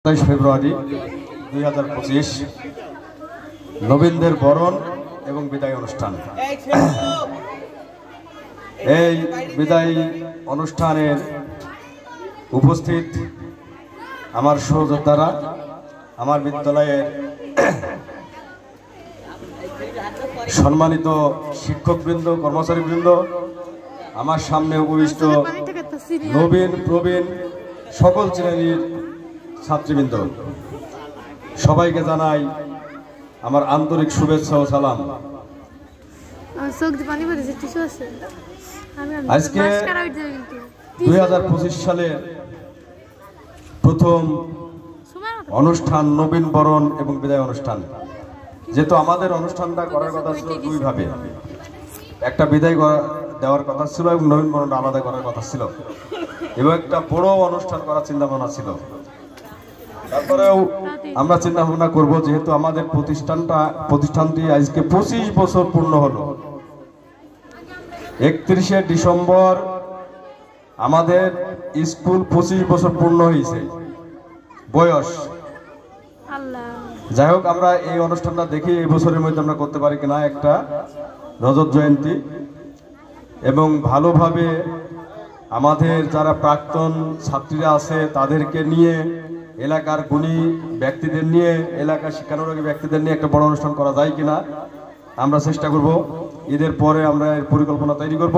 27 ফেব্রুয়ারি 2025 নবীনদের বরণ এবং বিদায় অনুষ্ঠান। এই বিদায় অনুষ্ঠানের উপস্থিত আমার সহযোদ্ধারা, আমার বিদ্যালয়ের সম্মানিত শিক্ষকবৃন্দ, কর্মচারীবৃন্দ, আমার সামনে উপবিষ্ট নবীন প্রবীণ সকল শ্রেণীর ছাত্রবৃন্দ, সবাইকে জানাই আমার আন্তরিক শুভেচ্ছা ও সালাম। আজকে 2025 সালের প্রথম অনুষ্ঠান নবীন বরণ এবং বিদায় অনুষ্ঠান। যেহেতু আমাদের অনুষ্ঠানটা করার কথা ছিল দুই ভাবে, একটা বিদায় দেওয়ার কথা ছিল এবং নবীন বরণ আলাদা করার কথা ছিল, এবং একটা বড় অনুষ্ঠান করার চিন্তা ভাবনা ছিল। তারপরেও আমরা চিন্তা ভাবনা করবো, যেহেতু আমাদের প্রতিষ্ঠানটি আজকে 25 বছর পূর্ণ হলো। 31শে ডিসেম্বর আমাদের স্কুল 25 বছর পূর্ণ হয়েছে বয়স। যাই হোক, আমরা এই অনুষ্ঠানটা দেখি এই বছরের মধ্যে আমরা করতে পারি কিনা একটা রজত জয়ন্তী, এবং ভালোভাবে আমাদের যারা প্রাক্তন ছাত্রীরা আছে তাদেরকে নিয়ে, এলাকার গুণী ব্যক্তিদের নিয়ে, এলাকার শিক্ষানুরাগী ব্যক্তিদের নিয়ে একটা বড় অনুষ্ঠান করা যায় কিনা আমরা চেষ্টা করব। ঈদের পরে আমরা এর পরিকল্পনা তৈরি করব।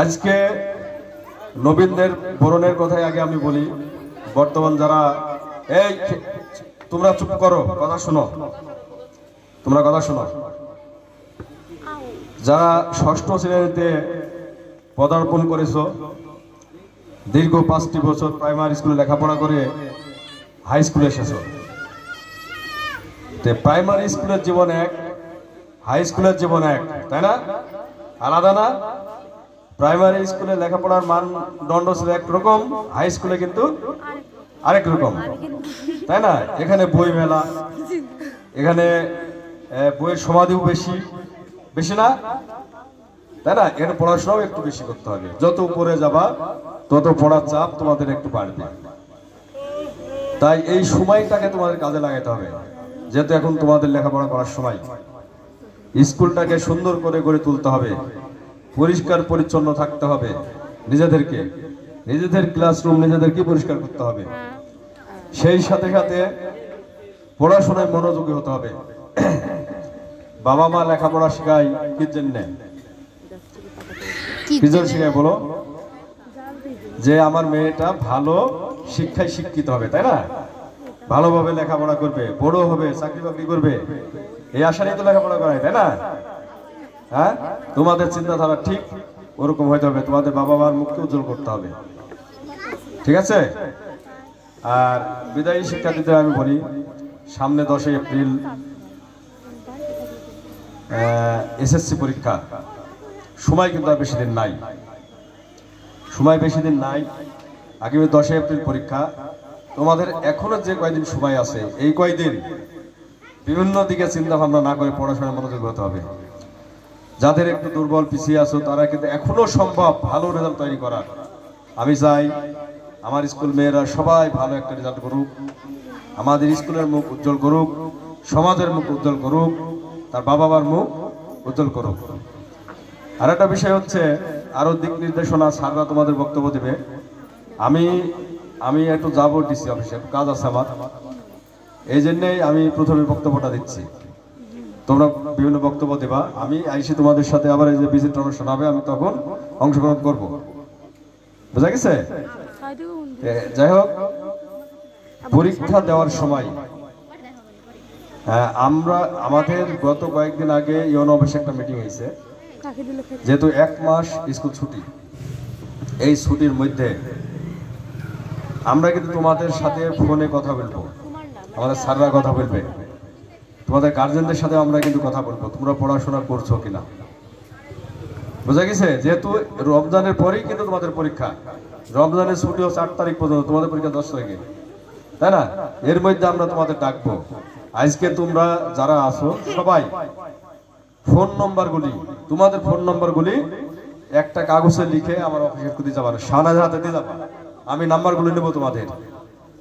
আজকে নবীনদের বরণের কথাই আগে আমি বলি। বর্তমান যারা, এই তোমরা চুপ করো, কথা শোনো, তোমরা কথা শোনো। যারা ষষ্ঠ শ্রেণীতে পদার্পণ করেছো, দীর্ঘ 5টি বছর প্রাইমারি স্কুলে লেখাপড়া করে হাই স্কুলে এসেছো। প্রাইমারি স্কুলের জীবন এক, হাই স্কুলের জীবন এক, তাই না? আলাদা না? প্রাইমারি স্কুলে লেখাপড়ার মানদণ্ড ছিল একরকম, হাই স্কুলে কিন্তু আরেক রকম, তাই না? এখানে বই মেলা, এখানে বইয়ের সমাধিও বেশি বেশি না, তাই না? এখানে পড়াশোনাও একটু বেশি করতে হবে। যত উপরে যাবা তত পড়ার চাপ তোমাদের একটু বাড়বে। তাই এই সময়টাকে তোমাদের কাজে লাগাতে হবে, যেহেতু এখন তোমাদের লেখাপড়া করার সময়। স্কুলটাকে সুন্দর করে গড়ে তুলতে হবে, পরিষ্কার পরিচ্ছন্ন থাকতে হবে, নিজেদের ক্লাসরুম নিজেদেরকে পরিষ্কার করতে হবে। সেই সাথে সাথে পড়াশোনায় মনোযোগী হতে হবে। বাবা মা লেখাপড়া শেখায় কি জন্য? কি জন্য শেখায় বলো? যে আমার মেয়েটা ভালো শিক্ষায় শিক্ষিত হবে, তাই না? ভালোভাবে লেখাপড়া করবে, বড় হবে, চাকরি বাকরি করবে, এই আশা নিয়ে তো লেখাপড়া করায়, তাই না? হ্যাঁ, তোমাদের চিন্তাধারা ঠিক ওরকম হইতে হবে। তোমাদের বাবা মার মুখকে উজ্জ্বল করতে হবে, ঠিক আছে? আর বিদায়ী শিক্ষার্থীদের আমি বলি, সামনে 10 এপ্রিল এসএসসি পরীক্ষা। সময় কিন্তু আর বেশি দিন নাই, আগামী 10 এপ্রিল পরীক্ষা। তোমাদের এখনো যে কয়দিন সময় আছে, এই কয়দিন বিভিন্ন দিকে চিন্তা ভাবনা না করে পড়াশোনায় মনোযোগ হতে হবে। যাদের একটু দুর্বল পিছিয়ে আছো, তারা কিন্তু এখনো সম্ভব ভালো রেজাল্ট তৈরি করার। আমি চাই আমার স্কুল মেয়েরা সবাই ভালো একটা রেজাল্ট করুক, আমাদের স্কুলের মুখ উজ্জ্বল করুক, সমাজের মুখ উজ্জ্বল করুক, তার বাবা মার মুখ উজ্জ্বল করুক। আর একটা বিষয় হচ্ছে, আরো দিক নির্দেশনা স্যাররা তোমাদের বক্তব্য দেবে। আমি একটু যাবো ডিসি অফিসে, কাজ আছে আমার, এই জন্যেই আমি প্রথমে বক্তব্যটা দিচ্ছি। তোমরা বিভিন্ন বক্তব্য দেবা, আমি আইসি তোমাদের সাথে আবার এই যে ভিজিট অনুষ্ঠান হবে, আমি তখন অংশগ্রহণ করব, বুঝা গেছে? যাই হোক, পরীক্ষা দেওয়ার সময় আমাদের গত কয়েকদিন আগে ইউনো অফিসে একটা মিটিং হয়েছে। যেহেতু 1 মাস স্কুল ছুটি, এই ছুটির মধ্যে আমরা কিন্তু তোমাদের সাথে ফোনে কথা বলবো, আমাদের স্যাররা কথা বলবে, তোমাদের গার্জেনদের সাথে আমরা কিন্তু কথা বলবো, তোমরা পড়াশোনা করছো কিনা, বুঝা গেছে? যেহেতু রমজানের পরেই কিন্তু তোমাদের পরীক্ষা, রমজানের ছুটি হচ্ছে 8 তারিখ পর্যন্ত, তোমাদের পরীক্ষা 10 তারিখে, তাই না? এর মধ্যে আমরা তোমাদের ডাকবো। আজকে তোমরা যারা আছো সবাই ফোন নম্বরগুলি, তোমাদের ফোন নম্বরগুলি একটা কাগজে লিখে আমার অফিসে দিয়ে যাবা, শাহনাজের হাতে দিয়ে যাবা। আমি নাম্বারগুলো নেব তোমাদের,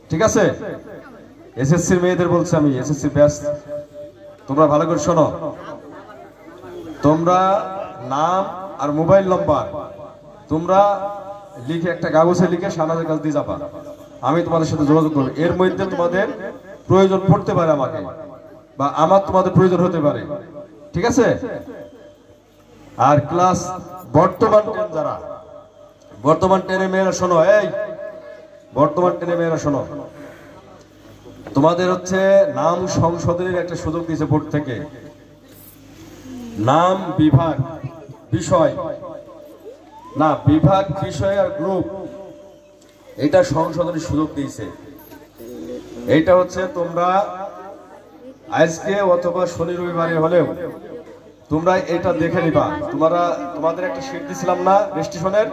ঠিক আছে? এসএসসির মেয়েদের বলছি আমি, এসএসসি ব্যাচ, তোমরা ভালো করে শোনো। তোমরা নাম আর মোবাইল নাম্বার তোমরা লিখে একটা কাগজে লিখে শাহনাজের কাছে দিয়ে যাবা, আমি তোমাদের সাথে যোগাযোগ করবো। এর মধ্যে তোমাদের প্রয়োজন পড়তে পারে আমাকে, বা আমার তোমাদের প্রয়োজন হতে পারে, ঠিক আছে? আর ক্লাস বর্তমান 10 যারা, বর্তমান 10 এর মেয়েরা শোনো, এই বর্তমান 10 এর মেয়েরা শোনো, তোমাদের হচ্ছে নাম সংশোধনের একটা সুযোগ দিয়েছে বোর্ড থেকে। নাম, বিভাগ, বিষয় না, বিভাগ, বিষয় আর গ্রুপ, এটা সংশোধনের সুযোগ দিয়েছে। এইটা হচ্ছে তোমরা আজকে অথবা শনি রবিবারে হলেও তোমরা এটা দেখে নিবা। তোমাদের একটা শীট দিছিলাম না রেজিস্ট্রেশনের,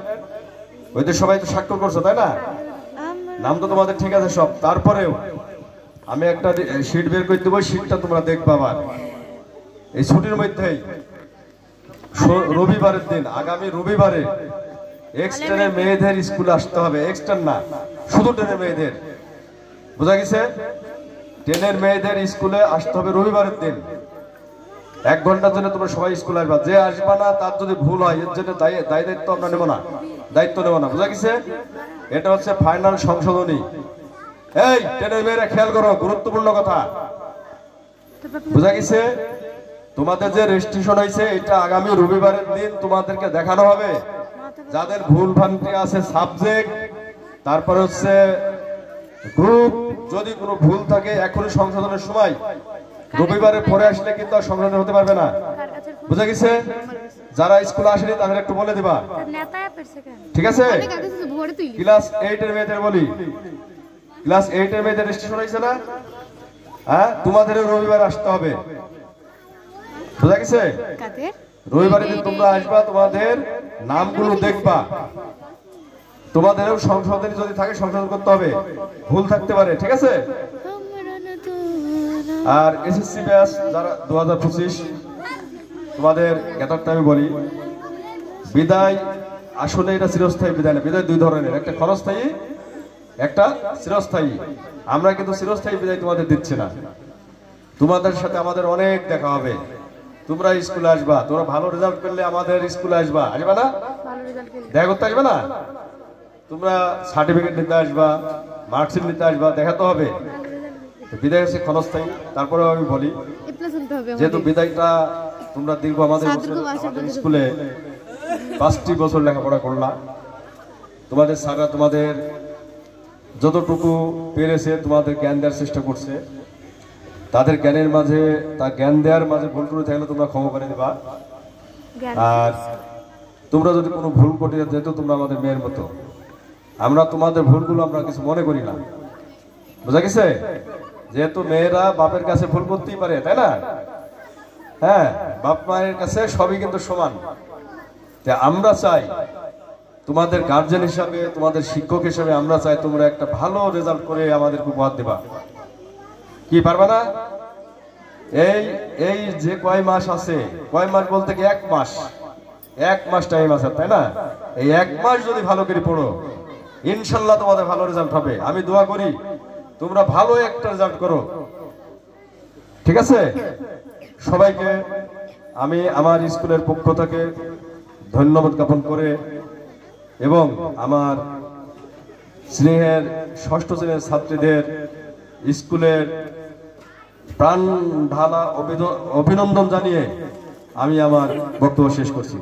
ওইতে সবাই তো স্বাক্ষর করছো তাই না? নাম তো তোমাদের ঠিক আছে সব, তারপরেও আমি একটা শীট বের করে দেবো, শীটটা তোমরা দেখবা। আবার এই ছুটির মধ্যেই রবিবারের দিন, আগামী রবিবারে এক্সটার্নের মেয়েদের স্কুলে আসতে হবে, এক্সটার্ন না, শুধু 10 মেয়েদের, বোঝা গেছে? 10 মেয়েদের স্কুলে আসতে হবে রবিবারের দিন। 1 ঘন্টার জন্য তোমরা সবাই স্কুলে আসবা। যে আসবা না তার যদি ভুল হয় এর জন্য দায়িত্ব আমরা নেব না, বোঝা গেছে? এটা হচ্ছে ফাইনাল সংশোধনী। এই 10 মেয়েরা খেয়াল করো, গুরুত্বপূর্ণ কথা, বোঝা গেছে? তোমাদের যে রেজিস্ট্রেশন হয়েছে এটা আগামী রবিবারের দিন তোমাদেরকে দেখানো হবে। যাদের ভুল ভ্রান্তি আছে সাবজেক্ট, তারপরে হচ্ছে গ্রুপ, যদি কোনো ভুল থাকে এখনই সংশোধনের সময়, রবিবারে পরে আসলে কিন্তু আর সংশোধন হতে পারবে না, বুঝা গেছে? যারা স্কুলে আসেনি তাদের একটু বলে দিবা, ঠিক আছে? ক্লাস 8 এর মেয়েদের বলি, ক্লাস 8 এর মেয়েদের রেজিস্ট্রেশন হয়েছে না? হ্যাঁ, তোমাদের রবিবার আসতে হবে, বুঝা গেছে? রবিবারে দিন তোমরা আসবা, তোমাদের নামগুলো দেখবা, তোমাদেরও সংশোধনী যদি থাকে সংশোধন করতে হবে, ভুল থাকতে পারে, ঠিক আছে? আর এসএসসি ব্যাচ যারা 2025, তোমাদের জ্ঞাতকটা আমি বলি, বিদায় আসলে এটা চিরস্থায়ী বিদায় না। বিদায় 2 ধরনের, একটা ক্ষণস্থায়ী, একটা চিরস্থায়ী। আমরা কিন্তু চিরস্থায়ী বিদায় তোমাদের দিচ্ছি না। তোমাদের সাথে আমাদের অনেক দেখা হবে, তোমরা স্কুলে আসবা, তোমরা ভালো রেজাল্ট করলে আমাদের স্কুলে আসবা না? দেখা করতে আসবে না? তোমরা সার্টিফিকেট নিতে আসবা, মার্কশিট নিতে আসবা, দেখাতে হবে। বিদায় হচ্ছে ক্ষণস্থায়ী। তারপরে আমি বলি, যেহেতু বিদায়টা তোমরা দীর্ঘ আমাদের স্কুলে 5টি বছর লেখাপড়া করলা, তোমাদের স্যাররা তোমাদের যতটুকু পেরেছে তোমাদের জ্ঞান দেওয়ার চেষ্টা করছে। তাদের জ্ঞানের মাঝে, তার জ্ঞান দেওয়ার মাঝে ভুল করে থাকলে তোমরা ক্ষমা করে দেবা। আর তোমরা যদি কোনো ভুল করে যেহেতু তোমরা আমাদের মেয়ের মতো, আমরা তোমাদের ভুলগুলো আমরা কিছু মনে করি না, বুঝা গেছে? যেহেতু মেয়েরা বাপের কাছে ভুল করতেই পারে, তাই না? হ্যাঁ, বাপ মায়ের কাছে সবই কিন্তু সমান। আমরা চাই তোমাদের গার্জেন হিসাবে, তোমাদের শিক্ষক হিসাবে আমরা চাই তোমরা একটা ভালো রেজাল্ট করে আমাদেরকে উপহার দেবা। কি পারবা না? এই যে কয় মাস আছে, কয় মাস বলতে কি 1 মাস টাইম আছে, তাই না? এই 1 মাস যদি ভালো করে পড়ো, ইনশাল্লাহ তোমাদের ভালো রেজাল্ট হবে। আমি দোয়া করি তোমরা ভালো একটা রেজাল্ট করো, ঠিক আছে? সবাইকে আমি আমার স্কুলের পক্ষ থেকে ধন্যবাদ জ্ঞাপন করে, এবং আমার স্নেহের 6ষ্ঠ শ্রেণীর ছাত্রীদের স্কুলের প্রাণ ঢালা অভিনন্দন জানিয়ে আমি আমার বক্তব্য শেষ করছি।